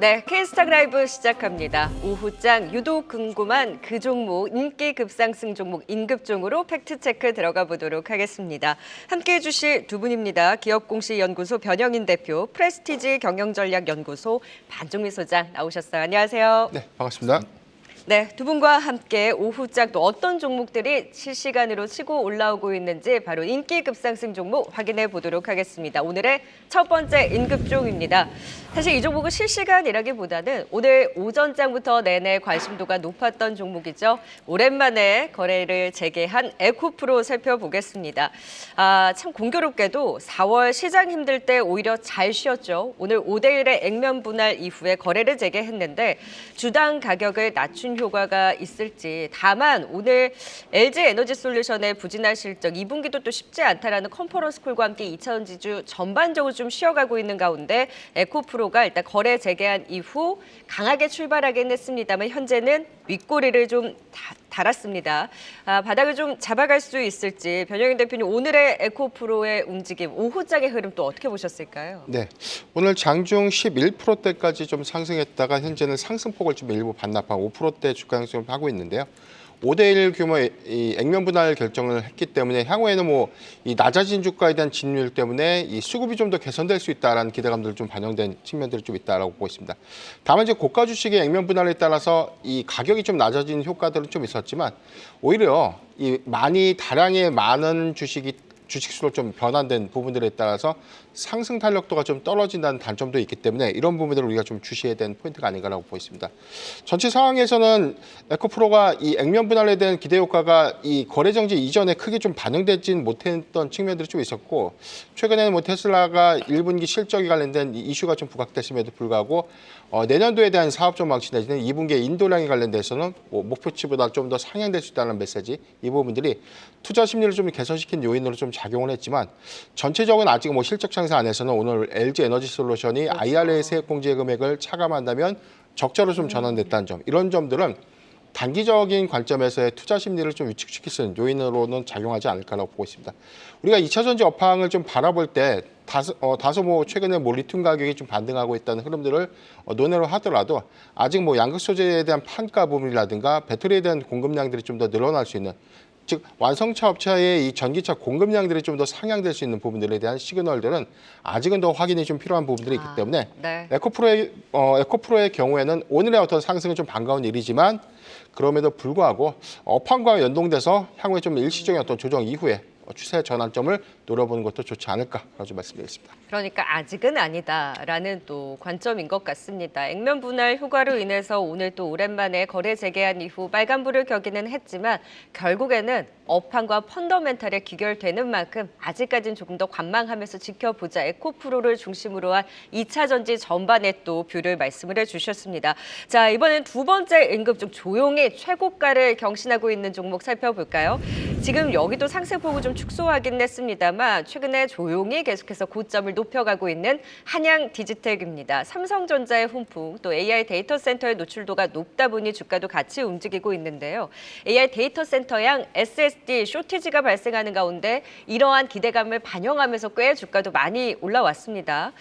네, K스탁 라이브 시작합니다. 오후장 유독 궁금한 그 종목 인기 급상승 종목 인급종으로 팩트체크 들어가 보도록 하겠습니다. 함께해 주실 두 분입니다. 기업공시연구소 변영인 대표, 프레스티지 경영전략연구소 반종미 소장 나오셨어요. 안녕하세요. 네, 반갑습니다. 네, 두 분과 함께 오후장 또 어떤 종목들이 실시간으로 치고 올라오고 있는지 바로 인기 급상승 종목 확인해 보도록 하겠습니다. 오늘의 첫 번째 인급종입니다. 사실 이 종목은 실시간이라기보다는 오늘 오전장부터 내내 관심도가 높았던 종목이죠. 오랜만에 거래를 재개한 에코프로 살펴보겠습니다. 참 공교롭게도 4월 시장 힘들 때 오히려 잘 쉬었죠. 오늘 5대1의 액면 분할 이후에 거래를 재개했는데 주당 가격을 낮춘 효과가 있을지. 다만 오늘 LG에너지솔루션의 부진한 실적 2분기도 또 쉽지 않다라는 컨퍼런스 콜과 함께 2차전 지주 전반적으로 좀 쉬어가고 있는 가운데 에코프로가 일단 거래 재개한 이후 강하게 출발하긴 했습니다만 현재는 윗꼬리를 좀 달았습니다. 바닥을 좀 잡아갈 수 있을지 변영인 대표님 오늘의 에코프로의 움직임, 오후장의 흐름 또 어떻게 보셨을까요? 네, 오늘 장중 11%대까지 좀 상승했다가 현재는 상승폭을 좀 일부 반납한 5%대 주가 형성을 하고 있는데요. 5대1 규모의 이 액면 분할 결정을 했기 때문에 향후에는 뭐 이 낮아진 주가에 대한 진입률 때문에 이 수급이 좀 더 개선될 수 있다라는 기대감들 좀 반영된 측면들이 좀 있다라고 보고 있습니다. 다만 이제 고가 주식의 액면 분할에 따라서 이 가격이 좀 낮아진 효과들은 좀 있었지만 오히려 이 다량의 많은 주식수로 좀 변환된 부분들에 따라서 상승 탄력도가 좀 떨어진다는 단점도 있기 때문에 이런 부분들을 우리가 좀 주시해야 되는 포인트가 아닌가라고 보겠습니다. 전체 상황에서는 에코프로가 이 액면 분할에 대한 기대 효과가 이 거래 정지 이전에 크게 좀 반영되진 못했던 측면들이 좀 있었고 최근에는 뭐 테슬라가 1분기 실적에 관련된 이슈가 좀 부각됐음에도 불구하고 내년도에 대한 사업 전망치 내지는 2분기에 인도량에 관련돼서는 목표치보다 좀 더 상향될 수 있다는 메시지, 이 부분들이 투자 심리를 좀 개선시킨 요인으로 좀 작용을 했지만 전체적으로 아직 뭐 실적 상승 안에서는 오늘 LG에너지솔루션이 IRA 세액공제 금액을 차감한다면 적자로 좀 전환됐다는 점, 이런 점들은 단기적인 관점에서의 투자 심리를 좀 위축시킬 수 있는 요인으로는 작용하지 않을까라고 보고 있습니다. 우리가 2차전지 업황을 좀 바라볼 때 다소 뭐 최근에 뭐 리튬 가격이 좀 반등하고 있다는 흐름들을 논의를 하더라도 아직 뭐 양극 소재에 대한 판가 부분이라든가 배터리에 대한 공급량들이 좀 더 늘어날 수 있는, 즉 완성차 업체의 이 전기차 공급량들이 좀 더 상향될 수 있는 부분들에 대한 시그널들은 아직은 더 확인이 좀 필요한 부분들이 있기 때문에 네. 에코프로의 경우에는 오늘의 어떤 상승은 좀 반가운 일이지만 그럼에도 불구하고 업황과 연동돼서 향후에 좀 일시적인 어떤 조정 이후에 추세 전환점을 노려보는 것도 좋지 않을까라고 말씀드리겠습니다. 그러니까 아직은 아니다라는 또 관점인 것 같습니다. 액면 분할 효과로 인해서 오늘 또 오랜만에 거래 재개한 이후 빨간불을 켜기는 했지만 결국에는 업황과 펀더멘탈에 귀결되는 만큼 아직까지는 조금 더 관망하면서 지켜보자. 에코프로를 중심으로 한 2차 전지 전반에 또 뷰를 말씀을 해주셨습니다. 자, 이번엔 두 번째 임급종 조용히 최고가를 경신하고 있는 종목 살펴볼까요? 지금 여기도 상승폭을 좀 축소하긴 했습니다만 최근에 조용히 계속해서 고점을 높여가고 있는 한양 디지텍입니다. 삼성전자의 훈풍, 또 AI 데이터 센터의 노출도가 높다 보니 주가도 같이 움직이고 있는데요. AI 데이터 센터양 SSD 쇼티지가 발생하는 가운데 이러한 기대감을 반영하면서 꽤 주가도 많이 올라왔습니다.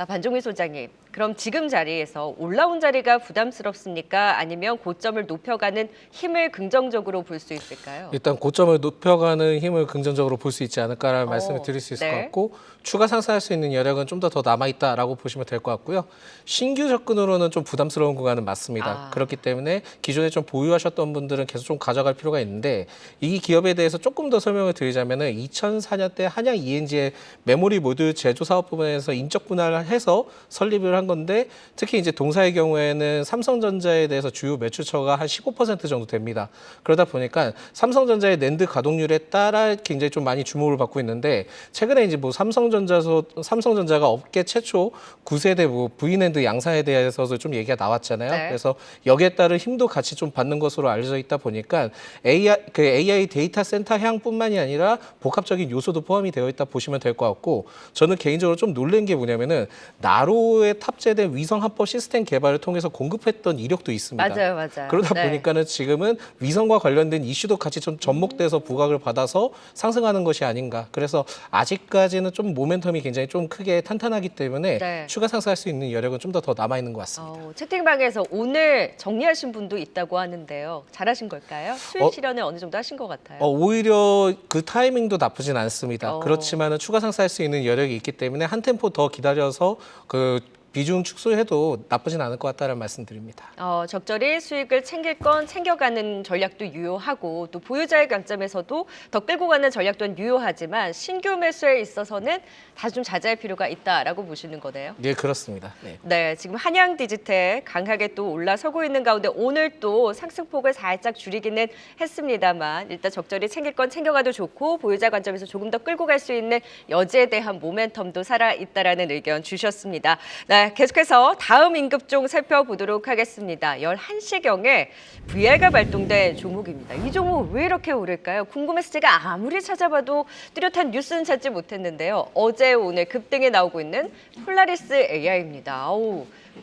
반종미 소장님, 그럼 지금 자리에서 올라온 자리가 부담스럽습니까? 아니면 고점을 높여가는 힘을 긍정적으로 볼 수 있을까요? 일단 고점을 높여가는 힘을 긍정적으로 볼 수 있지 않을까라는 말씀을 드릴 수 있을 것 같고, 추가 상승할 수 있는 여력은 좀 더 남아있다라고 보시면 될 것 같고요. 신규 접근으로는 좀 부담스러운 구간은 맞습니다. 그렇기 때문에 기존에 좀 보유하셨던 분들은 계속 좀 가져갈 필요가 있는데, 이 기업에 대해서 조금 더 설명을 드리자면은 2004년 때 한양 ENG의 메모리 모듈 제조 사업 부분에서 인적 분할을 해서 설립을 한 건데, 특히 이제 동사의 경우에는 삼성전자에 대해서 주요 매출처가 한 15% 정도 됩니다. 그러다 보니까 삼성전자의 낸드 가동률에 따라 굉장히 좀 많이 주목을 받고 있는데, 최근에 이제 뭐 삼성전자가 업계 최초 9세대 뭐 V낸드 양산에 대해서도 좀 얘기가 나왔잖아요. 네. 그래서 여기에 따른 힘도 같이 좀 받는 것으로 알려져 있다 보니까 AI 데이터 센터 향뿐만이 아니라 복합적인 요소도 포함이 되어 있다 보시면 될 것 같고, 저는 개인적으로 좀 놀란 게 뭐냐면은 나로의 탑 탑재된 위성 합법 시스템 개발을 통해서 공급했던 이력도 있습니다. 맞아요. 그러다 네. 보니까는 지금은 위성과 관련된 이슈도 같이 좀 접목돼서 부각을 받아서 상승하는 것이 아닌가. 그래서 아직까지는 좀 모멘텀이 굉장히 좀 크게 탄탄하기 때문에 네. 추가 상승할 수 있는 여력은 좀 더 남아 있는 것 같습니다. 채팅방에서 오늘 정리하신 분도 있다고 하는데요. 잘하신 걸까요? 수익 실현을 어느 정도 하신 것 같아요. 오히려 그 타이밍도 나쁘진 않습니다. 어. 그렇지만은 추가 상승할 수 있는 여력이 있기 때문에 한 템포 더 기다려서 그 비중 축소해도 나쁘진 않을 것 같다는 말씀드립니다. 적절히 수익을 챙길 건 챙겨가는 전략도 유효하고 또 보유자의 관점에서도 더 끌고 가는 전략도 유효하지만 신규 매수에 있어서는 다시 좀 자제할 필요가 있다라고 보시는 거네요. 네, 그렇습니다. 네. 네, 지금 한양 디지텍 강하게 또 올라서고 있는 가운데 오늘 또 상승폭을 살짝 줄이기는 했습니다만 일단 적절히 챙길 건 챙겨가도 좋고 보유자 관점에서 조금 더 끌고 갈 수 있는 여지에 대한 모멘텀도 살아있다라는 의견 주셨습니다. 네, 계속해서 다음 임급종 살펴보도록 하겠습니다. 11시경에 VR가 발동된 종목입니다. 이 종목 왜 이렇게 오를까요? 궁금해서 제가 아무리 찾아봐도 뚜렷한 뉴스는 찾지 못했는데요. 어제 오늘 급등에 나오고 있는 폴라리스 AI입니다.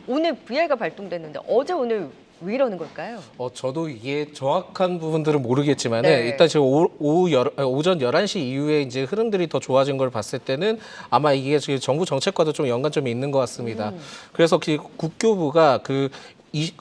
오늘 VR가 발동됐는데 어제 오늘 왜 이러는 걸까요? 저도 이게 정확한 부분들은 모르겠지만 네. 일단 지금 오전 11시 이후에 이제 흐름들이 더 좋아진 걸 봤을 때는 아마 이게 지금 정부 정책과도 좀 연관점이 있는 것 같습니다. 그래서 국교부가 그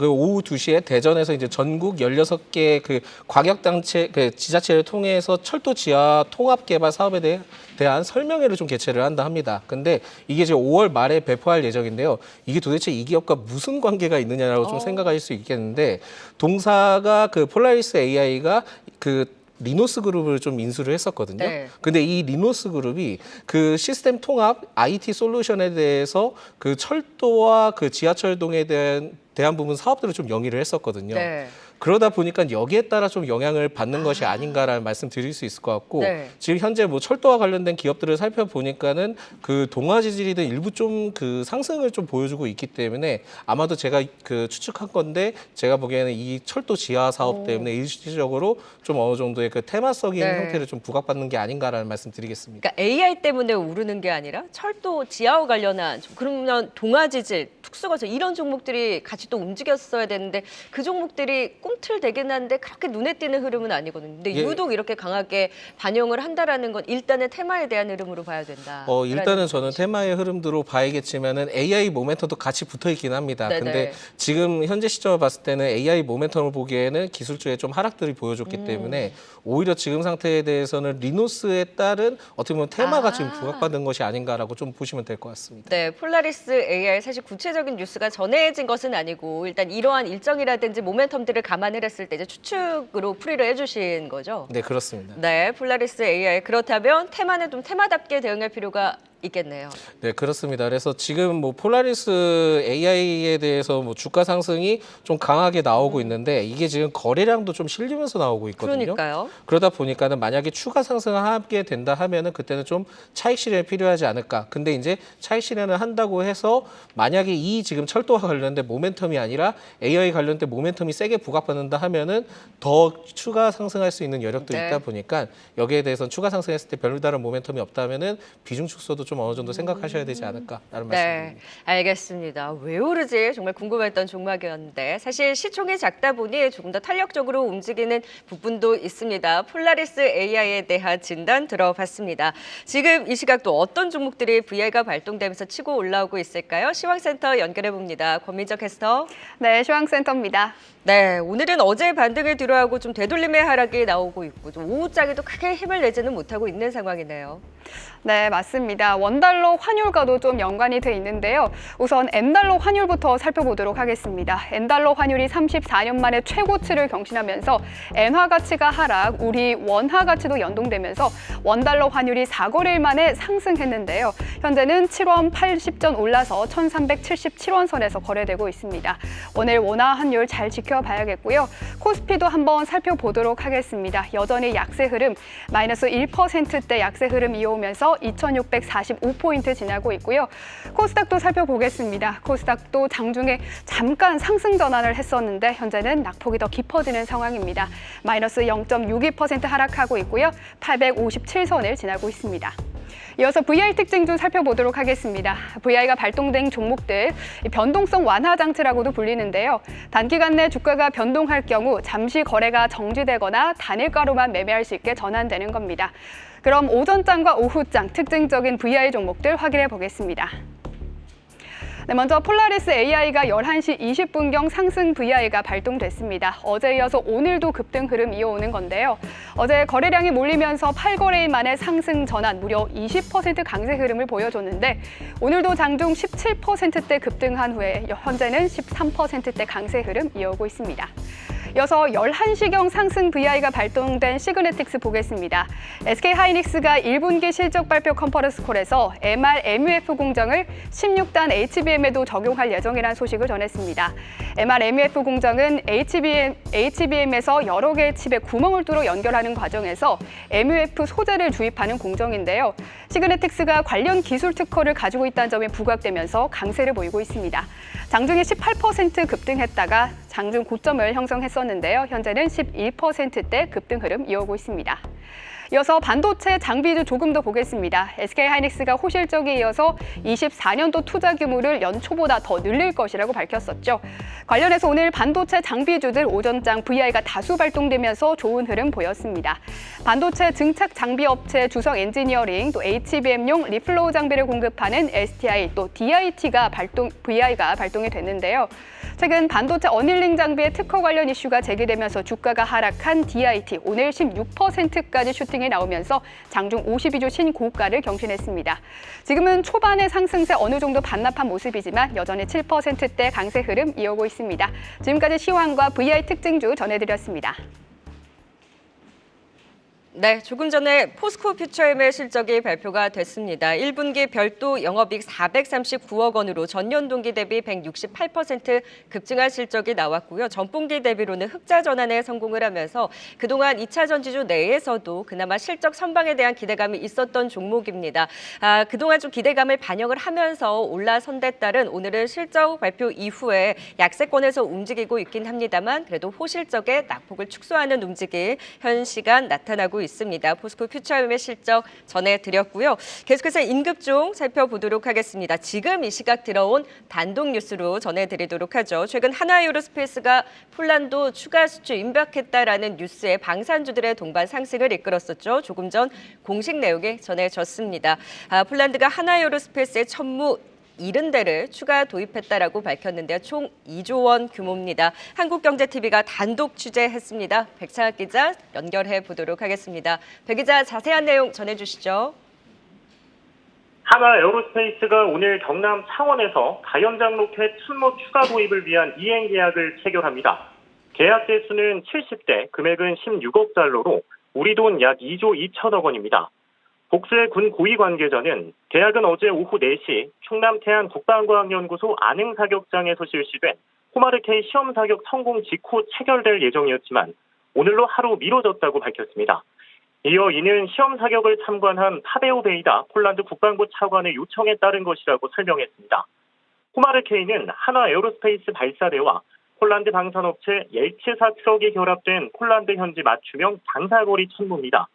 오후 2시에 대전에서 이제 전국 16개 그 광역단체, 그 지자체를 통해서 철도 지하 통합 개발 사업에 대한 설명회를 좀 개최를 한다 합니다. 근데 이게 지금 5월 말에 배포할 예정인데요. 이게 도대체 이 기업과 무슨 관계가 있느냐라고 좀 생각할 수 있겠는데 동사가 그 폴라리스 AI가 그 리노스 그룹을 좀 인수를 했었거든요. 네. 근데 이 리노스 그룹이 그 시스템 통합 IT 솔루션에 대해서 그 철도와 그 지하철동에 대한 부분 사업들을 좀 영위를 했었거든요. 네. 그러다 보니까 여기에 따라 좀 영향을 받는 것이 아닌가라는 말씀 드릴 수 있을 것 같고 네. 지금 현재 뭐 철도와 관련된 기업들을 살펴보니까는 그 동아지질이든 일부 좀 그 상승을 좀 보여주고 있기 때문에 아마도 제가 그 추측한 건데 제가 보기에는 이 철도 지하 사업 때문에 일시적으로 좀 어느 정도의 그 테마적인 네. 형태를 좀 부각받는 게 아닌가라는 말씀 드리겠습니다. 그러니까 AI 때문에 오르는 게 아니라 철도 지하와 관련한 그러면 동아지질, 특수거점 이런 종목들이 같이 또 움직였어야 되는데 그 종목들이 꿈틀대긴 한데 그렇게 눈에 띄는 흐름은 아니거든요. 근데 예. 유독 이렇게 강하게 반영을 한다라는 건 일단은 테마에 대한 흐름으로 봐야 된다. 일단은 저는 테마의 흐름대로 봐야겠지만은 AI 모멘텀도 같이 붙어 있긴 합니다. 네네. 근데 지금 현재 시점을 봤을 때는 AI 모멘텀을 보기에는 기술주에 좀 하락들이 보여줬기 때문에 오히려 지금 상태에 대해서는 리노스에 따른 어떻게 보면 테마가 지금 부각받은 것이 아닌가라고 좀 보시면 될 것 같습니다. 네, 폴라리스 AI 사실 구체적인 뉴스가 전해진 것은 아니고 일단 이러한 일정이라든지 모멘텀들을 감안을 했을 때 이제 추측으로 풀이를 해주신 거죠. 네, 그렇습니다. 네, 폴라리스 AI 그렇다면 테마는 좀 테마답게 대응할 필요가 있겠네요. 네, 그렇습니다. 그래서 지금 뭐 폴라리스 AI에 대해서 뭐 주가 상승이 좀 강하게 나오고 있는데 이게 지금 거래량도 좀 실리면서 나오고 있거든요. 그러니까요. 그러다 보니까는 만약에 추가 상승을 하게 된다 하면은 그때는 좀 차익 실현이 필요하지 않을까. 근데 이제 차익 실현을 한다고 해서 만약에 이 지금 철도와 관련된 모멘텀이 아니라 AI 관련된 모멘텀이 세게 부각받는다 하면은 더 추가 상승할 수 있는 여력도 네. 있다 보니까 여기에 대해서는 추가 상승했을 때 별다른 모멘텀이 없다면은 비중 축소도 좀 어느 정도 생각하셔야 되지 않을까라는 네, 말씀입니다. 알겠습니다. 왜 오르지? 정말 궁금했던 종목이었는데 사실 시총이 작다 보니 조금 더 탄력적으로 움직이는 부분도 있습니다. 폴라리스 AI에 대한 진단 들어봤습니다. 지금 이 시각 또 어떤 종목들이 VR가 발동되면서 치고 올라오고 있을까요? 시황센터 연결해 봅니다. 권민정 캐스터. 네, 시황센터입니다. 네, 오늘은 어제 반등을 뒤로하고 좀 되돌림의 하락이 나오고 있고 좀 오후장에도 크게 힘을 내지는 못하고 있는 상황이네요. 네, 맞습니다. 원달러 환율과도 좀 연관이 돼 있는데요. 우선 N달러 환율부터 살펴보도록 하겠습니다. N달러 환율이 34년 만에 최고치를 경신하면서 엔화 가치가 하락, 우리 원화 가치도 연동되면서 원달러 환율이 4거래일 만에 상승했는데요. 현재는 7원 80전 올라서 1377원 선에서 거래되고 있습니다. 오늘 원화 환율 잘 지켜봐야겠고요. 코스피도 한번 살펴보도록 하겠습니다. 여전히 약세 흐름, 마이너스 1%대 약세 흐름 이어오면서 2645포인트 지나고 있고요. 코스닥도 살펴보겠습니다. 코스닥도 장중에 잠깐 상승 전환을 했었는데 현재는 낙폭이 더 깊어지는 상황입니다. 마이너스 0.62% 하락하고 있고요. 857선을 지나고 있습니다. 이어서 VI 특징 좀 살펴보도록 하겠습니다. VI가 발동된 종목들, 변동성 완화 장치라고도 불리는데요. 단기간 내 주가가 변동할 경우 잠시 거래가 정지되거나 단일가로만 매매할 수 있게 전환되는 겁니다. 그럼 오전장과 오후장 특징적인 VI 종목들 확인해 보겠습니다. 네, 먼저 폴라리스 AI가 11시 20분경 상승 VI가 발동됐습니다. 어제 이어서 오늘도 급등 흐름 이어오는 건데요. 어제 거래량이 몰리면서 8거래일 만에 상승 전환 무려 20% 강세 흐름을 보여줬는데 오늘도 장중 17%대 급등한 후에 현재는 13%대 강세 흐름 이어오고 있습니다. 이어서 11시경 상승 VI가 발동된 시그네틱스 보겠습니다. SK하이닉스가 1분기 실적 발표 컨퍼런스 콜에서 MR, MUF 공정을 16단 HBM에도 적용할 예정이라는 소식을 전했습니다. MR, MUF 공정은 HBM에서 여러 개의 칩에 구멍을 뚫어 연결하는 과정에서 MUF 소재를 주입하는 공정인데요. 시그네틱스가 관련 기술 특허를 가지고 있다는 점이 부각되면서 강세를 보이고 있습니다. 장중에 18% 급등했다가 장중 고점을 형성했었는데요. 현재는 11%대 급등 흐름 이어오고 있습니다. 이어서 반도체 장비주 조금 더 보겠습니다. SK하이닉스가 호실적에 이어서 24년도 투자 규모를 연초보다 더 늘릴 것이라고 밝혔었죠. 관련해서 오늘 반도체 장비주들 오전장 VI가 다수 발동되면서 좋은 흐름 보였습니다. 반도체 증착 장비 업체 주성 엔지니어링, 또 HBM용 리플로우 장비를 공급하는 STI, 또 DIT가 VI가 발동이 됐는데요. 최근 반도체 어닐링 장비의 특허 관련 이슈가 제기되면서 주가가 하락한 DIT, 오늘 16%까지 슈팅이 나오면서 장중 52주 신고가를 경신했습니다. 지금은 초반의 상승세 어느 정도 반납한 모습이지만 여전히 7%대 강세 흐름 이어오고 있습니다. 지금까지 시황과 VI 특징주 전해드렸습니다. 네, 조금 전에 포스코 퓨처엠의 실적이 발표가 됐습니다. 1분기 별도 영업이익 439억 원으로 전년 동기 대비 168% 급증한 실적이 나왔고요. 전분기 대비로는 흑자 전환에 성공을 하면서 그동안 2차 전지주 내에서도 그나마 실적 선방에 대한 기대감이 있었던 종목입니다. 그동안 좀 기대감을 반영을 하면서 올라선 데 따른 오늘은 실적 발표 이후에 약세권에서 움직이고 있긴 합니다만 그래도 호실적의 낙폭을 축소하는 움직임 현 시간 나타나고 있습니다. 포스코 퓨처엠의 실적 전해드렸고요. 계속해서 임급종 살펴보도록 하겠습니다. 지금 이 시각 들어온 단독 뉴스로 전해드리도록 하죠. 최근 하나에어로스페이스가 폴란드 추가 수출 임박했다라는 뉴스에 방산주들의 동반 상승을 이끌었었죠. 조금 전 공식 내용이 전해졌습니다. 폴란드가 하나에어로스페이스의 천무 70대를 추가 도입했다라고 밝혔는데요. 총 2조 원 규모입니다. 한국경제TV가 단독 취재했습니다. 백창학 기자 연결해 보도록 하겠습니다. 백 기자 자세한 내용 전해주시죠. 하나에어로스페이스가 오늘 경남 창원에서 다연장 로켓 천무 추가 도입을 위한 이행 계약을 체결합니다. 계약 대수는 70대, 금액은 16억 달러로 우리 돈 약 2조 2천억 원입니다. 복수의 군 고위 관계자는 계약은 어제 오후 4시 충남 태안 국방과학연구소 안흥 사격장에서 실시된 호마르K 시험 사격 성공 직후 체결될 예정이었지만 오늘로 하루 미뤄졌다고 밝혔습니다. 이어 이는 시험 사격을 참관한 파베오 베이다 폴란드 국방부 차관의 요청에 따른 것이라고 설명했습니다. 호마르K는 하나에어로스페이스 발사대와 폴란드 방산업체 옐츠사 트럭이 결합된 폴란드 현지 맞춤형 장사거리 천무입니다.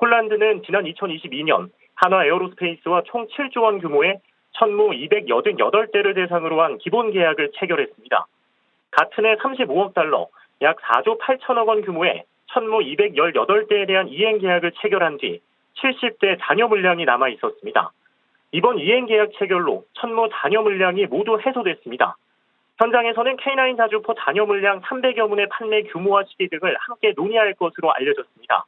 폴란드는 지난 2022년 하나에어로스페이스와 총 7조 원 규모의 천무 288대를 대상으로 한 기본 계약을 체결했습니다. 같은 해 35억 달러, 약 4조 8천억 원 규모의 천무 218대에 대한 이행 계약을 체결한 뒤 70대 잔여 물량이 남아 있었습니다. 이번 이행 계약 체결로 천무 잔여 물량이 모두 해소됐습니다. 현장에서는 K9 자주포 잔여 물량 300여 문의 판매 규모와 시기 등을 함께 논의할 것으로 알려졌습니다.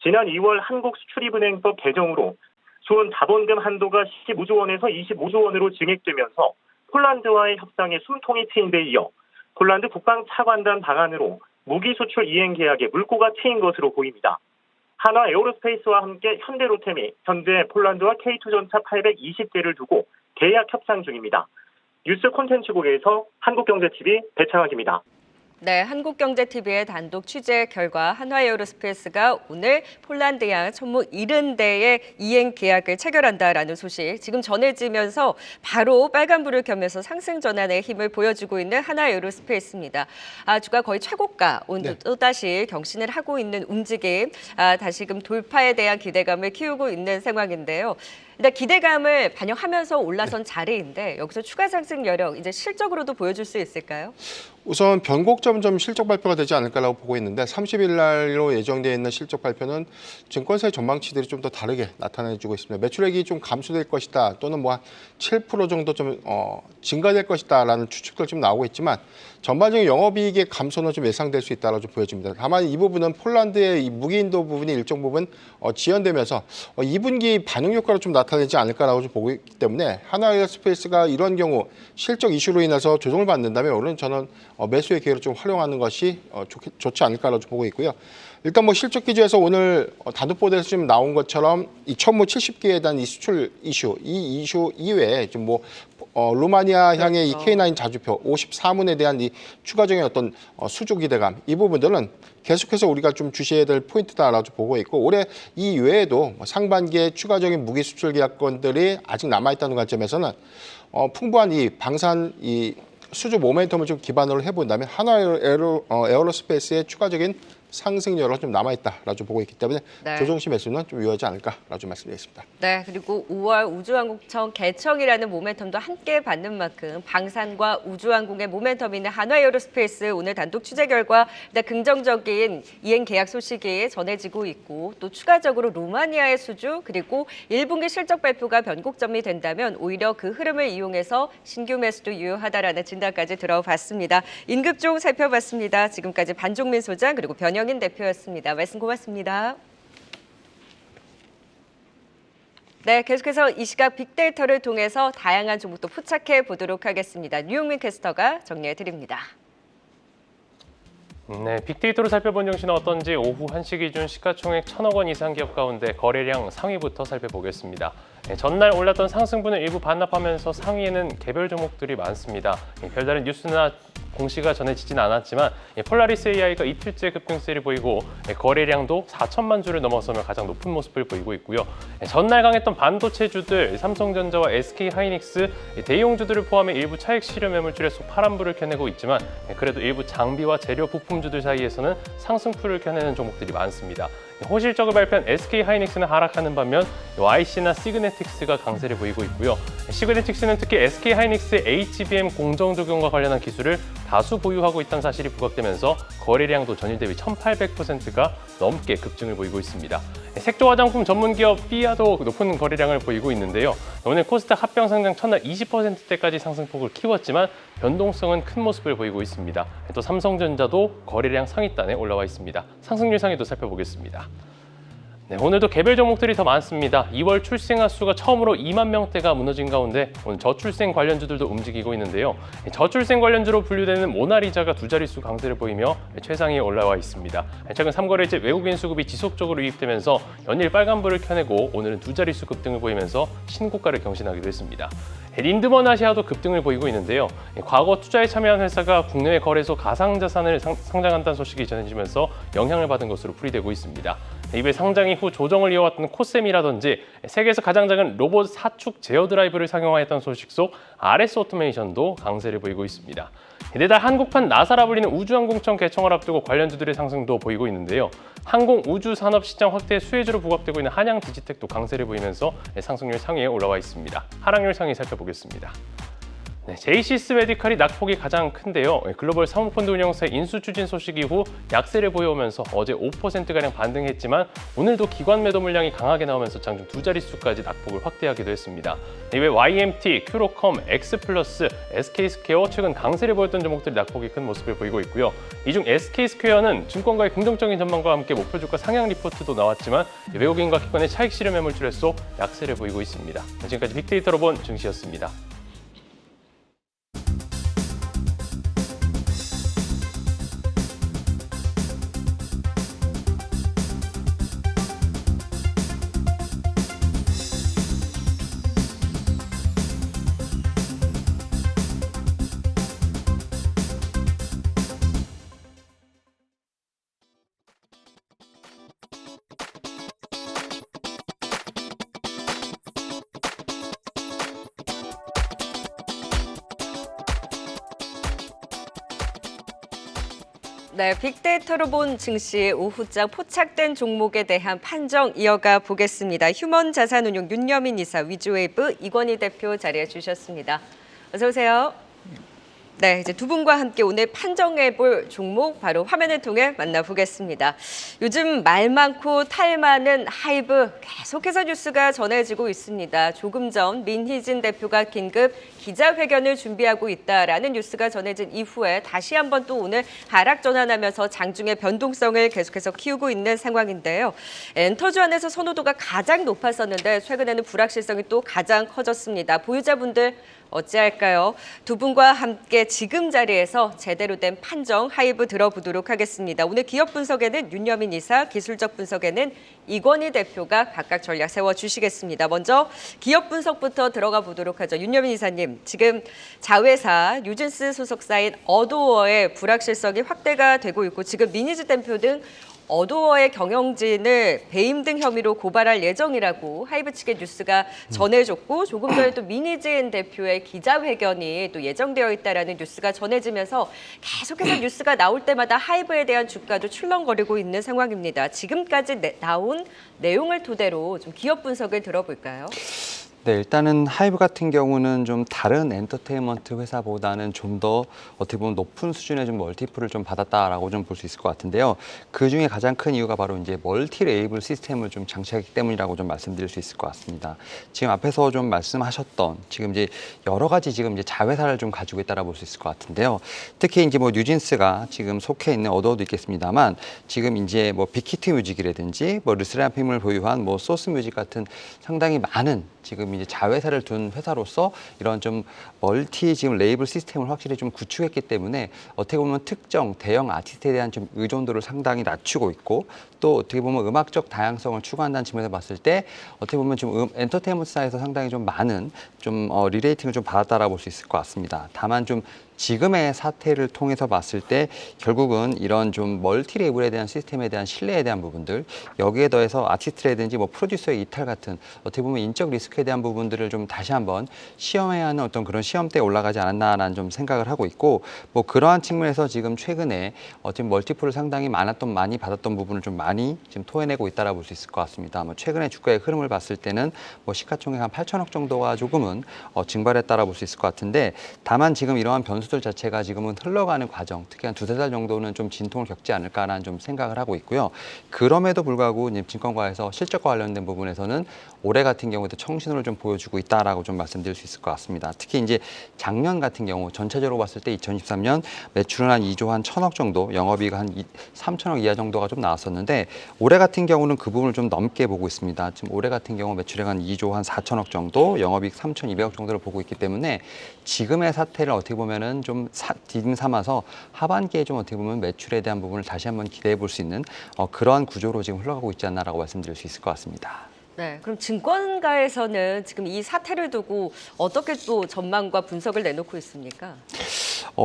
지난 2월 한국수출입은행법 개정으로 수은 자본금 한도가 15조 원에서 25조 원으로 증액되면서 폴란드와의 협상에 숨통이 트인 데 이어 폴란드 국방차관단 방안으로 무기 수출 이행 계약에 물꼬가 트인 것으로 보입니다. 하나에어로스페이스와 함께 현대로템이 현재 폴란드와 K2전차 820대를 두고 계약 협상 중입니다. 뉴스 콘텐츠국에서 한국경제TV 배창학입니다. 네, 한국경제TV의 단독 취재 결과 한화에어로스페이스가 오늘 폴란드양 천무 70대의 이행 계약을 체결한다라는 소식 지금 전해지면서 바로 빨간불을 켜면서 상승 전환의 힘을 보여주고 있는 한화에어로스페이스입니다. 주가 거의 최고가 오늘 또다시 경신을 하고 있는 움직임, 다시금 돌파에 대한 기대감을 키우고 있는 상황인데요. 일단 기대감을 반영하면서 올라선 자리인데 여기서 추가 상승 여력 이제 실적으로도 보여줄 수 있을까요? 우선 변곡점 좀 실적 발표가 되지 않을까라고 보고 있는데 30일 날로 예정되어 있는 실적 발표는 증권사의 전망치들이 좀 더 다르게 나타내주고 있습니다. 매출액이 좀 감소될 것이다 또는 뭐 한 7% 정도 좀 증가될 것이다라는 추측들 좀 나오고 있지만 전반적인 영업이익의 감소는 좀 예상될 수 있다라고 좀 보여집니다. 다만 이 부분은 폴란드의 이 무기인도 부분이 일정 부분 지연되면서 2분기 반영 효과로 좀 나타내지 않을까라고 좀 보고 있기 때문에 하나에어스페이스가 이런 경우 실적 이슈로 인해서 조정을 받는다면 오늘 저는 매수의 기회를 좀 활용하는 것이 좋지 않을까라고 보고 있고요. 일단 뭐 실적 기조에서 오늘 단독 보도에서 좀 나온 것처럼 이 천무 70개에 대한 이 수출 이슈, 이 이슈 이외에 좀 뭐 루마니아 향의 이 K9 자주표 54문에 대한 이 추가적인 어떤 수주 기대감 이 부분들은 계속해서 우리가 좀 주시해야 될 포인트다라고 보고 있고 올해 이 외에도 상반기에 추가적인 무기 수출 계약건들이 아직 남아 있다는 관점에서는 풍부한 이 방산 이 수주 모멘텀을 좀 기반으로 해본다면 하나에어로스페이스의 추가적인 상승률은 좀 남아있다라고 좀 보고 있기 때문에 네. 조정시 매수는 좀 유효하지 않을까라고 좀 말씀드리겠습니다. 네, 그리고 5월 우주항공청 개청이라는 모멘텀도 함께 받는 만큼 방산과 우주항공의 모멘텀이 있는 한화에어로스페이스 오늘 단독 취재 결과 일단 긍정적인 이행 계약 소식이 전해지고 있고 또 추가적으로 루마니아의 수주 그리고 1분기 실적 발표가 변곡점이 된다면 오히려 그 흐름을 이용해서 신규 매수도 유효하다라는 진단까지 들어봤습니다. 임급종 살펴봤습니다. 지금까지 반종민 소장 그리고 변영인 대표였습니다. 말씀 고맙습니다. 네, 계속해서 이 시각 빅데이터를 통해서 다양한 종목도 포착해 보도록 하겠습니다. 유용민 캐스터가 정리해 드립니다. 네, 빅데이터로 살펴본 정신은 어떤지 오후 1시 기준 시가총액 1,000억 원 이상 기업 가운데 거래량 상위부터 살펴보겠습니다. 전날 올랐던 상승분을 일부 반납하면서 상위에는 개별 종목들이 많습니다. 별다른 뉴스나 공시가 전해지진 않았지만 폴라리스 AI가 이틀째 급등세를 보이고 거래량도 4천만 주를 넘어서며 가장 높은 모습을 보이고 있고요. 전날 강했던 반도체주들 삼성전자와 SK하이닉스 대형주들을 포함해 일부 차익 실현 매물줄에 속 파란불을 켜내고 있지만 그래도 일부 장비와 재료 부품주들 사이에서는 상승풀을 켜내는 종목들이 많습니다. 호실적을 발표한 SK하이닉스는 하락하는 반면 YC나 시그네틱스가 강세를 보이고 있고요. 시그네틱스는 특히 SK하이닉스의 HBM 공정 적용과 관련한 기술을 다수 보유하고 있다는 사실이 부각되면서 거래량도 전일 대비 1,800%가 넘게 급증을 보이고 있습니다. 색조 화장품 전문 기업 삐아도 높은 거래량을 보이고 있는데요. 오늘 코스닥 합병 상장 첫날 20%대까지 상승폭을 키웠지만 변동성은 큰 모습을 보이고 있습니다. 또 삼성전자도 거래량 상위단에 올라와 있습니다. 상승률 상위도 살펴보겠습니다. 네, 오늘도 개별 종목들이 더 많습니다. 2월 출생아 수가 처음으로 2만 명대가 무너진 가운데 오늘 저출생 관련주들도 움직이고 있는데요. 저출생 관련주로 분류되는 모나리자가 두 자릿수 강세를 보이며 최상위에 올라와 있습니다. 최근 3거래째 외국인 수급이 지속적으로 유입되면서 연일 빨간불을 켜내고 오늘은 두 자릿수 급등을 보이면서 신고가를 경신하기도 했습니다. 린드먼 아시아도 급등을 보이고 있는데요. 과거 투자에 참여한 회사가 국내외 거래소 가상자산을 상장한다는 소식이 전해지면서 영향을 받은 것으로 풀이되고 있습니다. 이후에 상장 이후 조정을 이어왔던 코셈이라든지 세계에서 가장 작은 로봇 사축 제어 드라이브를 상용화했던 소식 속 RS 오토메이션도 강세를 보이고 있습니다. 내달 한국판 나사라 불리는 우주항공청 개청을 앞두고 관련주들의 상승도 보이고 있는데요. 항공 우주 산업 시장 확대 수혜주로 부각되고 있는 한양 디지텍도 강세를 보이면서 상승률 상위에 올라와 있습니다. 하락률 상위 살펴보겠습니다. 네, 제이시스 메디칼이 낙폭이 가장 큰데요. 글로벌 사모펀드 운용사의 인수 추진 소식 이후 약세를 보여오면서 어제 5%가량 반등했지만 오늘도 기관 매도 물량이 강하게 나오면서 장중 두 자릿수까지 낙폭을 확대하기도 했습니다. 이외 YMT, 큐로컴, 엑스플러스, SK스퀘어 최근 강세를 보였던 종목들이 낙폭이 큰 모습을 보이고 있고요. 이 중 SK스퀘어는 증권가의 긍정적인 전망과 함께 목표 주가 상향 리포트도 나왔지만 외국인과 기관의 차익 실현 매물줄에 속 약세를 보이고 있습니다. 지금까지 빅데이터로 본 증시였습니다. 네, 빅데이터로 본 증시 오후장 포착된 종목에 대한 판정 이어가 보겠습니다. 휴먼자산운용 윤여민 이사, 위즈웨이브 이건희 대표 자리해 주셨습니다. 어서 오세요. 네, 이제 두 분과 함께 오늘 판정해 볼 종목 바로 화면을 통해 만나보겠습니다. 요즘 말 많고 탈 많은 하이브 계속해서 뉴스가 전해지고 있습니다. 조금 전 민희진 대표가 긴급 기자회견을 준비하고 있다라는 뉴스가 전해진 이후에 다시 한번 또 오늘 하락 전환하면서 장중의 변동성을 계속해서 키우고 있는 상황인데요. 엔터주 안에서 선호도가 가장 높았었는데 최근에는 불확실성이 또 가장 커졌습니다. 보유자분들 어찌할까요? 두 분과 함께 지금 자리에서 제대로 된 판정 하이브 들어보도록 하겠습니다. 오늘 기업 분석에는 윤여민 이사, 기술적 분석에는 이건희 대표가 각각 전략 세워주시겠습니다. 먼저 기업 분석부터 들어가 보도록 하죠. 윤여민 이사님, 지금 자회사 뉴진스 소속사인 어도어의 불확실성이 확대가 되고 있고 지금 미니즈 대표 등 어도어의 경영진을 배임 등 혐의로 고발할 예정이라고 하이브 측의 뉴스가 전해졌고 조금 전에 또 민희진 대표의 기자회견이 또 예정되어 있다라는 뉴스가 전해지면서 계속해서 뉴스가 나올 때마다 하이브에 대한 주가도 출렁거리고 있는 상황입니다. 지금까지 나온 내용을 토대로 좀 기업 분석을 들어볼까요? 네, 일단은 하이브 같은 경우는 좀 다른 엔터테인먼트 회사보다는 좀 더 어떻게 보면 높은 수준의 좀 멀티플을 좀 받았다라고 좀 볼 수 있을 것 같은데요. 그 중에 가장 큰 이유가 바로 이제 멀티 레이블 시스템을 좀 장착했기 때문이라고 좀 말씀드릴 수 있을 것 같습니다. 지금 앞에서 좀 말씀하셨던 지금 이제 여러 가지 지금 이제 자회사를 좀 가지고 있다라 볼 수 있을 것 같은데요. 특히 이제 뭐 뉴진스가 지금 속해 있는 어도어도 있겠습니다만 지금 이제 뭐 빅히트 뮤직이라든지 뭐 르세라핌을 보유한 뭐 소스 뮤직 같은 상당히 많은 지금 이제 자회사를 둔 회사로서 이런 좀 멀티 지금 레이블 시스템을 확실히 좀 구축했기 때문에 어떻게 보면 특정 대형 아티스트에 대한 좀 의존도를 상당히 낮추고 있고 또 어떻게 보면 음악적 다양성을 추구한다는 측면에서 봤을 때 어떻게 보면 좀 엔터테인먼트사에서 상당히 좀 많은 좀 리레이팅을 좀 받았다라고 볼 수 있을 것 같습니다. 다만 좀 지금의 사태를 통해서 봤을 때 결국은 이런 좀 멀티 레이블에 대한 시스템에 대한 신뢰에 대한 부분들 여기에 더해서 아티스트라든지 뭐 프로듀서의 이탈 같은 어떻게 보면 인적 리스크에 대한 부분들을 좀 다시 한번 시험해야 하는 어떤 그런 시험대에 올라가지 않았나라는 좀 생각을 하고 있고 뭐 그러한 측면에서 지금 최근에 어떻게 멀티플을 상당히 많이 받았던 부분을 좀 많이 지금 토해내고 있다라 볼 수 있을 것 같습니다. 뭐 최근에 주가의 흐름을 봤을 때는 뭐 시가총액 한 8천억 정도가 조금은 증발했다라 볼 수 있을 것 같은데 다만 지금 이러한 변수들 자체가 지금은 흘러가는 과정, 특히 한 두세 달 정도는 좀 진통을 겪지 않을까라는 좀 생각을 하고 있고요. 그럼에도 불구하고 이제 증권가에서 실적과 관련된 부분에서는 올해 같은 경우에도 청신호를 좀 보여주고 있다라고 좀 말씀드릴 수 있을 것 같습니다. 특히 이제 작년 같은 경우 전체적으로 봤을 때 2023년 매출은 한 2조 한 1,000억 정도, 영업이익 한 3천억 이하 정도가 좀 나왔었는데 올해 같은 경우는 그 부분을 좀 넘게 보고 있습니다. 지금 올해 같은 경우 매출액 한 2조 한 4천억 정도, 영업이익 3,200억 정도를 보고 있기 때문에 지금의 사태를 어떻게 보면은 좀 뒷임 삼아서 하반기에 좀 어떻게 보면 매출에 대한 부분을 다시 한번 기대해 볼 수 있는 그러한 구조로 지금 흘러가고 있지 않나라고 말씀드릴 수 있을 것 같습니다. 네, 그럼 증권가에서는 지금 이 사태를 두고 어떻게 또 전망과 분석을 내놓고 있습니까?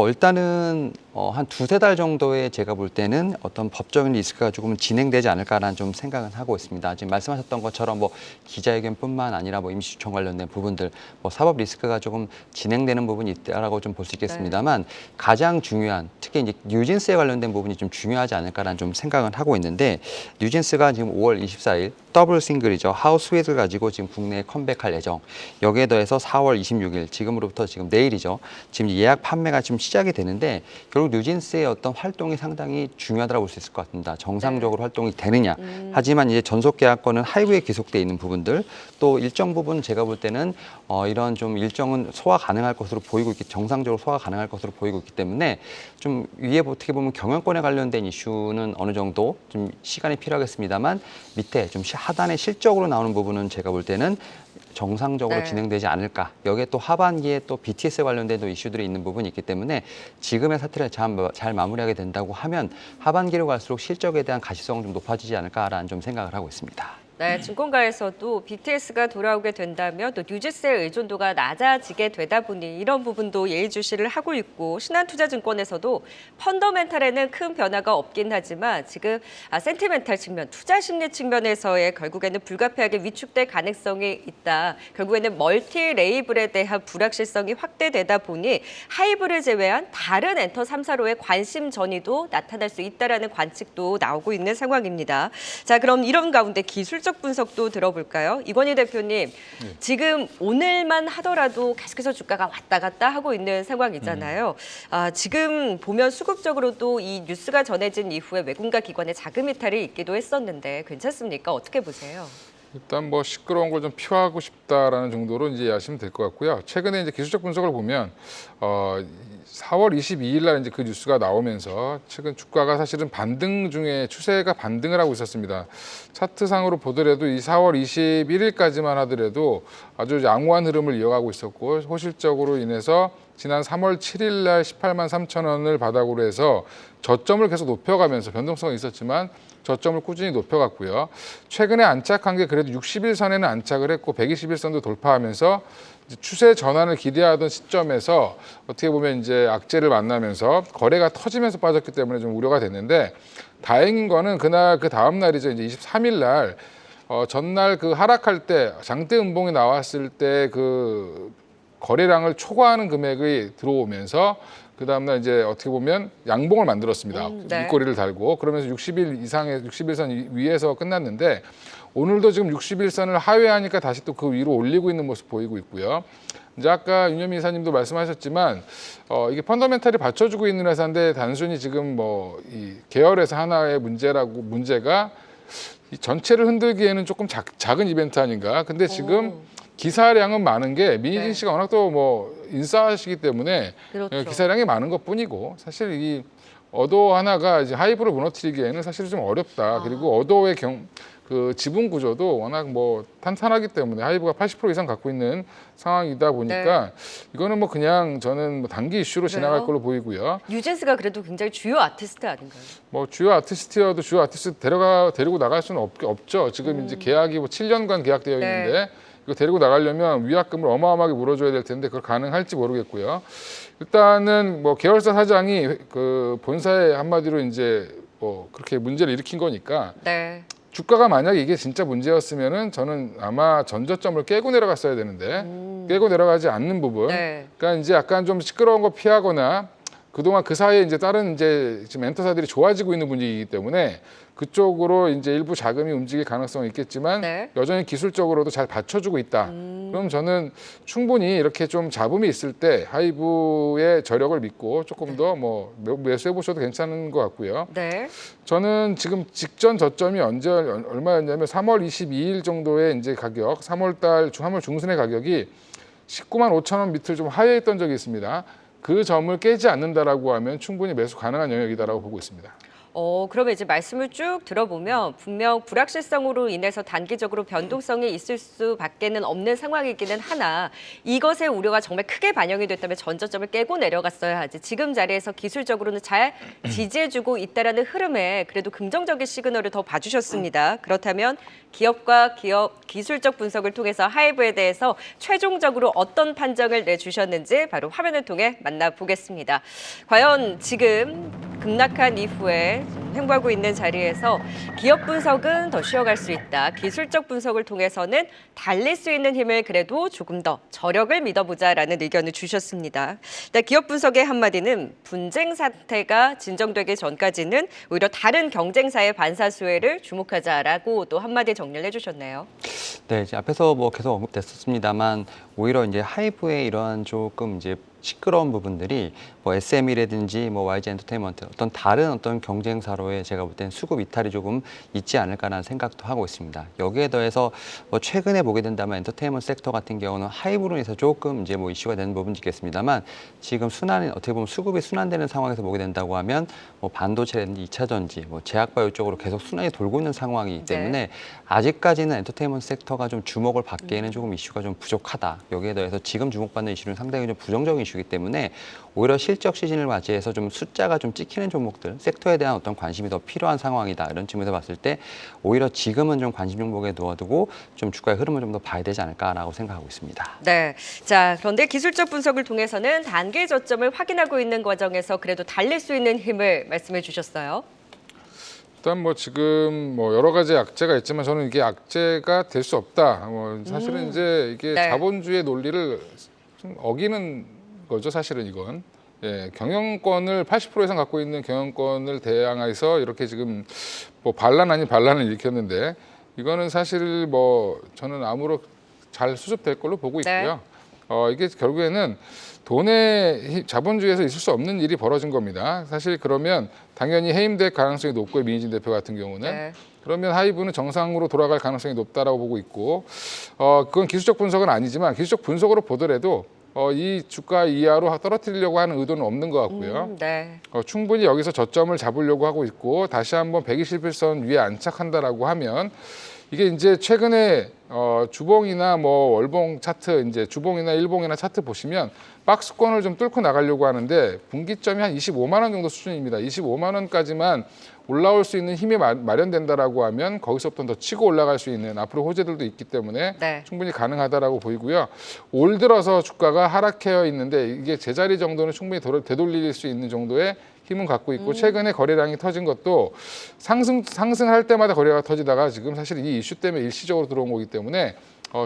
일단은 한 두세 달 정도에 제가 볼 때는 어떤 법적인 리스크가 조금 진행되지 않을까라는 좀 생각은 하고 있습니다. 지금 말씀하셨던 것처럼 뭐 기자회견뿐만 아니라 뭐 임시주총 관련된 부분들, 뭐 사법 리스크가 조금 진행되는 부분이 있다라고 좀 볼 수 있겠습니다만 가장 중요한 특히 이제 뉴진스에 관련된 부분이 좀 중요하지 않을까라는 좀 생각은 하고 있는데 뉴진스가 지금 5월 24일 더블 싱글이죠. 하우스 웨이를 가지고 지금 국내에 컴백할 예정. 여기에 더해서 4월 26일 지금으로부터 지금 내일이죠. 지금 예약 판매가 지금 시작이 되는데 결국 뉴진스의 어떤 활동이 상당히 중요하다고 볼 수 있을 것 같습니다. 정상적으로 활동이 되느냐. 하지만 이제 전속 계약권은 하이브에 기속돼 있는 부분들 또 일정 부분 제가 볼 때는 이런 좀 일정은 소화 가능할 것으로 보이고 있기 정상적으로 소화가 가능할 것으로 보이고 있기 때문에 좀 위에 어떻게 보면 경영권에 관련된 이슈는 어느 정도 좀 시간이 필요하겠습니다만 밑에 좀 하단에 실적으로 나오는 부분은 제가 볼 때는 정상적으로 진행되지 않을까. 여기에 또 하반기에 또 BTS 관련된 또 이슈들이 있는 부분이 있기 때문에 지금의 사태를 잘 마무리하게 된다고 하면 하반기로 갈수록 실적에 대한 가시성은 좀 높아지지 않을까라는 좀 생각을 하고 있습니다. 네, 증권가에서도 BTS가 돌아오게 된다면 또 뉴지스의 의존도가 낮아지게 되다 보니 이런 부분도 예의주시를 하고 있고, 신한투자증권에서도 펀더멘탈에는 큰 변화가 없긴 하지만 지금 센티멘탈 측면, 투자 심리 측면에서의 결국에는 불가피하게 위축될 가능성이 있다. 결국에는 멀티 레이블에 대한 불확실성이 확대되다 보니 하이브를 제외한 다른 엔터 3사로의 관심 전이도 나타날 수 있다라는 관측도 나오고 있는 상황입니다. 자, 그럼 이런 가운데 기술적 분석도 들어볼까요? 이건희 대표님, 지금 오늘만 하더라도 계속해서 주가가 왔다 갔다 하고 있는 상황이잖아요. 지금 보면 수급적으로도 이 뉴스가 전해진 이후에 외국가 기관의 자금 이탈이 있기도 했었는데 괜찮습니까? 어떻게 보세요? 일단 뭐 시끄러운 걸 좀 피하고 싶다라는 정도로 이제 이해하시면 될 것 같고요. 최근에 이제 기술적 분석을 보면 4월 22일 날 이제 그 뉴스가 나오면서 최근 주가가 사실은 반등 중에 추세가 반등을 하고 있었습니다. 차트상으로 보더라도 이 4월 21일까지만 하더라도 아주 양호한 흐름을 이어가고 있었고, 호실적으로 인해서 지난 3월 7일 날 18만 3천 원을 바닥으로 해서 저점을 계속 높여가면서 변동성이 있었지만 저점을 꾸준히 높여갔고요. 최근에 안착한 게 그래도 60일선에는 안착을 했고 120일선도 돌파하면서 이제 추세 전환을 기대하던 시점에서 어떻게 보면 이제 악재를 만나면서 거래가 터지면서 빠졌기 때문에 좀 우려가 됐는데, 다행인 거는 그날 그 다음 날이죠. 이제 23일 날 전날 그 하락할 때 장대 음봉이 나왔을 때 그 거래량을 초과하는 금액이 들어오면서 그 다음날 이제 어떻게 보면 양봉을 만들었습니다. 네. 윗꼬리를 달고, 그러면서 60일 이상의 60일선 위에서 끝났는데, 오늘도 지금 60일선을 하회하니까 다시 또 그 위로 올리고 있는 모습 보이고 있고요. 이제 아까 윤여민 이사님도 말씀하셨지만 이게 펀더멘탈이 받쳐주고 있는 회사인데, 단순히 지금 뭐 이 계열에서 하나의 문제가 이 전체를 흔들기에는 조금 작은 이벤트 아닌가. 근데 지금 기사량은 많은 게 민희진 씨가 워낙 또 뭐 인싸시기 때문에 그렇죠. 기사량이 많은 것뿐이고, 사실 이 어도 하나가 이제 하이브를 무너뜨리기에는 사실 좀 어렵다. 그리고 어도의 그 지분 구조도 워낙 뭐 탄탄하기 때문에 하이브가 80% 이상 갖고 있는 상황이다 보니까 이거는 뭐 그냥 저는 뭐 단기 이슈로 지나갈 걸로 보이고요. 뉴진스가 그래도 굉장히 주요 아티스트 아닌가요? 뭐 주요 아티스트여도 주요 아티스트 데리고 나갈 수는 없죠. 지금 이제 계약이 뭐 7년간 계약되어 있는데 이거 데리고 나가려면 위약금을 어마어마하게 물어줘야 될 텐데 그걸 가능할지 모르겠고요. 일단은 뭐 계열사 사장이 그 본사에 한마디로 이제 뭐 그렇게 문제를 일으킨 거니까 네. 주가가 만약에 이게 진짜 문제였으면은 저는 아마 전저점을 깨고 내려갔어야 되는데 깨고 내려가지 않는 부분. 네. 그러니까 이제 약간 좀 시끄러운 거 피하거나 그동안 그 사이에 이제 다른 이제 지금 엔터사들이 좋아지고 있는 분위기이기 때문에 그쪽으로 이제 일부 자금이 움직일 가능성은 있겠지만 여전히 기술적으로도 잘 받쳐주고 있다. 그럼 저는 충분히 이렇게 좀 잡음이 있을 때 하이브의 저력을 믿고 조금 더 뭐 매수해 보셔도 괜찮은 것 같고요. 네. 저는 지금 직전 저점이 얼마였냐면 3월 22일 정도의 이제 가격, 3월 중순의 가격이 19만 5천 원 밑을 좀 하회에 있던 적이 있습니다. 그 점을 깨지 않는다라고 하면 충분히 매수 가능한 영역이다라고 보고 있습니다. 그러면 이제 말씀을 쭉 들어보면 분명 불확실성으로 인해서 단기적으로 변동성이 있을 수밖에는 없는 상황이기는 하나, 이것의 우려가 정말 크게 반영이 됐다면 전저점을 깨고 내려갔어야 하지, 지금 자리에서 기술적으로는 잘 지지해주고 있다라는 흐름에 그래도 긍정적인 시그널을 더 봐주셨습니다. 그렇다면 기업과 기업 기술적 분석을 통해서 하이브에 대해서 최종적으로 어떤 판정을 내주셨는지 바로 화면을 통해 만나보겠습니다. 과연 지금 급락한 이후에 횡보하고 있는 자리에서 기업 분석은 더 쉬어갈 수 있다, 기술적 분석을 통해서는 달릴 수 있는 힘을 그래도 조금 더 저력을 믿어보자라는 의견을 주셨습니다. 기업 분석의 한마디는 분쟁 사태가 진정되기 전까지는 오히려 다른 경쟁사의 반사수혜를 주목하자라고 또 한마디 정리를 해주셨네요. 네, 이제 앞에서 뭐 계속 언급됐었습니다만 오히려 이제 하이브의 이러한 조금 이제 시끄러운 부분들이 뭐 SM이라든지 뭐 YG 엔터테인먼트 어떤 다른 어떤 경쟁사로의 제가 볼 땐 수급 이탈이 조금 있지 않을까라는 생각도 하고 있습니다. 여기에 더해서 뭐 최근에 보게 된다면 엔터테인먼트 섹터 같은 경우는 하이브로 인해서 조금 이제 뭐 이슈가 되는 부분이 있겠습니다만, 지금 어떻게 보면 수급이 순환되는 상황에서 보게 된다고 하면 뭐 반도체라든지 2차 전지, 뭐 제약바이오 쪽으로 계속 순환이 돌고 있는 상황이기 때문에 아직까지는 엔터테인먼트 섹터가 좀 주목을 받기에는 조금 이슈가 좀 부족하다. 여기에 더해서 지금 주목받는 이슈는 상당히 좀 부정적인 이슈 이슈이기 때문에 오히려 실적 시즌을 맞이해서 좀 숫자가 좀 찍히는 종목들, 섹터에 대한 어떤 관심이 더 필요한 상황이다. 이런 측면에서 봤을 때 오히려 지금은 좀 관심 종목에 놓아두고 좀 주가의 흐름을 좀 더 봐야 되지 않을까라고 생각하고 있습니다. 네. 자, 그런데 기술적 분석을 통해서는 단기 저점을 확인하고 있는 과정에서 그래도 달릴 수 있는 힘을 말씀해 주셨어요. 일단 뭐 지금 뭐 여러 가지 악재가 있지만 저는 이게 악재가 될 수 없다. 사실은 이제 이게 네. 자본주의 논리를 좀 어기는 거죠. 사실은 이건. 예, 경영권을 80% 이상 갖고 있는 경영권을 대항해서 이렇게 지금 뭐 반란 아닌 반란을 일으켰는데 이거는 사실 뭐 저는 아무로 잘 수습될 걸로 보고 있고요. 이게 결국에는 돈의 자본주의에서 있을 수 없는 일이 벌어진 겁니다. 사실 그러면 당연히 해임될 가능성이 높고요. 민희진 대표 같은 경우는. 네. 그러면 하이브는 정상으로 돌아갈 가능성이 높다라고 보고 있고 그건 기술적 분석은 아니지만 기술적 분석으로 보더라도 이 주가 이하로 떨어뜨리려고 하는 의도는 없는 것 같고요. 네. 충분히 여기서 저점을 잡으려고 하고 있고 다시 한번 121선 위에 안착한다라고 하면 이게 이제 최근에 주봉이나 뭐 월봉 차트 이제 주봉이나 일봉이나 차트 보시면 박스권을 좀 뚫고 나가려고 하는데 분기점이 한 25만 원 정도 수준입니다. 25만 원까지만 올라올 수 있는 힘이 마련된다라고 하면 거기서부터 더 치고 올라갈 수 있는 앞으로 호재들도 있기 때문에 네. 충분히 가능하다라고 보이고요. 올 들어서 주가가 하락해 있는데 이게 제자리 정도는 충분히 되돌릴 수 있는 정도의 힘은 갖고 있고 최근에 거래량이 터진 것도 상승할 때마다 거래가 터지다가 지금 사실 이 이슈 때문에 일시적으로 들어온 거기 때문에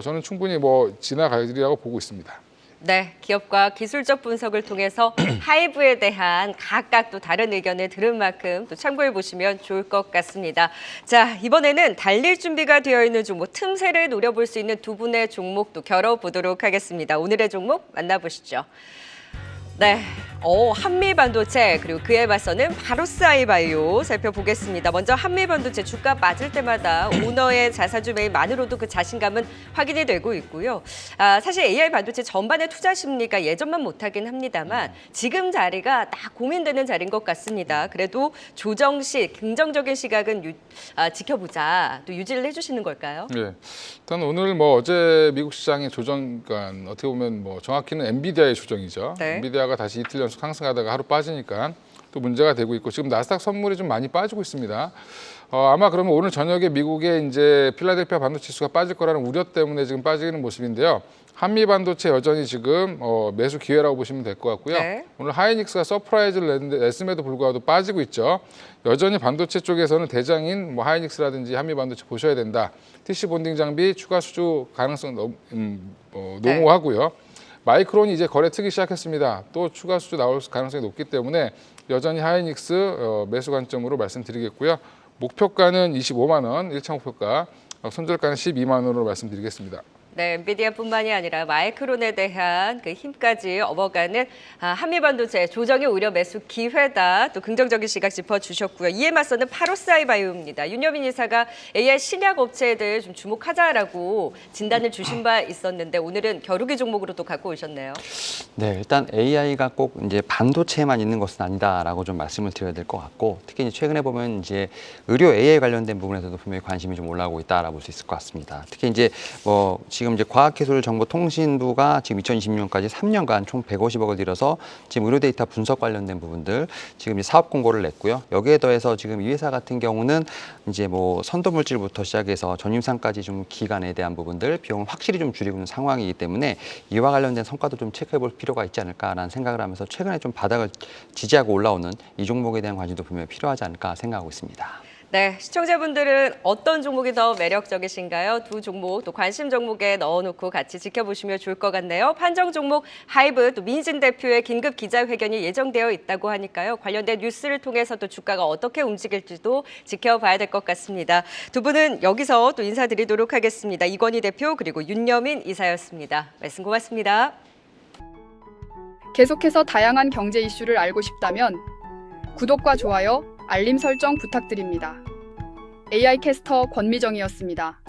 저는 충분히 뭐 지나가리라고 보고 있습니다. 네, 기업과 기술적 분석을 통해서 하이브에 대한 각각 또 다른 의견을 들은 만큼 또 참고해 보시면 좋을 것 같습니다. 자, 이번에는 달릴 준비가 되어 있는 종목, 틈새를 노려볼 수 있는 두 분의 종목도 겨뤄보도록 하겠습니다. 오늘의 종목 만나보시죠. 네, 한미반도체 그리고 그에 맞서는 바로스아이바이오 살펴보겠습니다. 먼저 한미반도체 주가 빠질 때마다 오너의 자사주 매입만으로도 그 자신감은 확인이 되고 있고요. 사실 AI 반도체 전반의 투자 심리가 예전만 못하긴 합니다만 지금 자리가 딱 고민되는 자리인 것 같습니다. 그래도 조정 시 긍정적인 시각은 지켜보자 또 유지를 해주시는 걸까요? 네, 일단 오늘 뭐 어제 미국 시장의 조정간 어떻게 보면 뭐 정확히는 엔비디아의 조정이죠. 네. 엔비디아가 다시 이틀 연속 상승하다가 하루 빠지니까 또 문제가 되고 있고 지금 나스닥 선물이 좀 많이 빠지고 있습니다. 아마 그러면 오늘 저녁에 미국의 이제 필라델피아 반도체 지수가 빠질 거라는 우려 때문에 지금 빠지는 모습인데요. 한미 반도체 여전히 지금 매수 기회라고 보시면 될 것 같고요. 네. 오늘 하이닉스가 서프라이즈를 냈음에도 불구하고 빠지고 있죠. 여전히 반도체 쪽에서는 대장인 뭐 하이닉스라든지 한미 반도체 보셔야 된다. TC 본딩 장비 추가 수주 가능성 농후하고요. 마이크론이 이제 거래 트기 시작했습니다. 또 추가 수주 나올 가능성이 높기 때문에 여전히 하이닉스 매수 관점으로 말씀드리겠고요. 목표가는 25만 원, 1차 목표가, 손절가는 12만 원으로 말씀드리겠습니다. 네, 엔비디아뿐만이 아니라 마이크론에 대한 그 힘까지 업어가는 한미반도체 조정이 오히려 매수 기회다. 또 긍정적인 시각 짚어주셨고요. 이에 맞서는 바로스아이바이오입니다. 윤여민 이사가 AI 신약 업체들 좀 주목하자라고 진단을 주신 바 있었는데 오늘은 겨루기 종목으로 또 갖고 오셨네요. 네, 일단 AI가 꼭 이제 반도체에만 있는 것은 아니다라고 좀 말씀을 드려야 될 것 같고 특히 이제 최근에 보면 이제 의료 AI 관련된 부분에서도 분명히 관심이 좀 올라오고 있다라고 볼 수 있을 것 같습니다. 특히 이제 뭐 지금 이제 과학기술정보통신부가 지금 2026년까지 3년간 총 150억을 들여서 지금 의료 데이터 분석 관련된 부분들 지금 이제 사업 공고를 냈고요. 여기에 더해서 지금 이 회사 같은 경우는 이제 뭐 선도 물질부터 시작해서 전임상까지 좀 기간에 대한 부분들 비용을 확실히 좀 줄이고 있는 상황이기 때문에 이와 관련된 성과도 좀 체크해 볼 필요가 있지 않을까라는 생각을 하면서 최근에 좀 바닥을 지지하고 올라오는 이 종목에 대한 관심도 분명히 필요하지 않을까 생각하고 있습니다. 네, 시청자분들은 어떤 종목이 더 매력적이신가요? 두 종목 또 관심 종목에 넣어놓고 같이 지켜보시면 좋을 것 같네요. 판정 종목 하이브 또 민진 대표의 긴급 기자회견이 예정되어 있다고 하니까요. 관련된 뉴스를 통해서 또 주가가 어떻게 움직일지도 지켜봐야 될 것 같습니다. 두 분은 여기서 또 인사드리도록 하겠습니다. 이건희 대표 그리고 윤여민 이사였습니다. 말씀 고맙습니다. 계속해서 다양한 경제 이슈를 알고 싶다면 구독과 좋아요, 알림 설정 부탁드립니다. AI 캐스터 권미정이었습니다.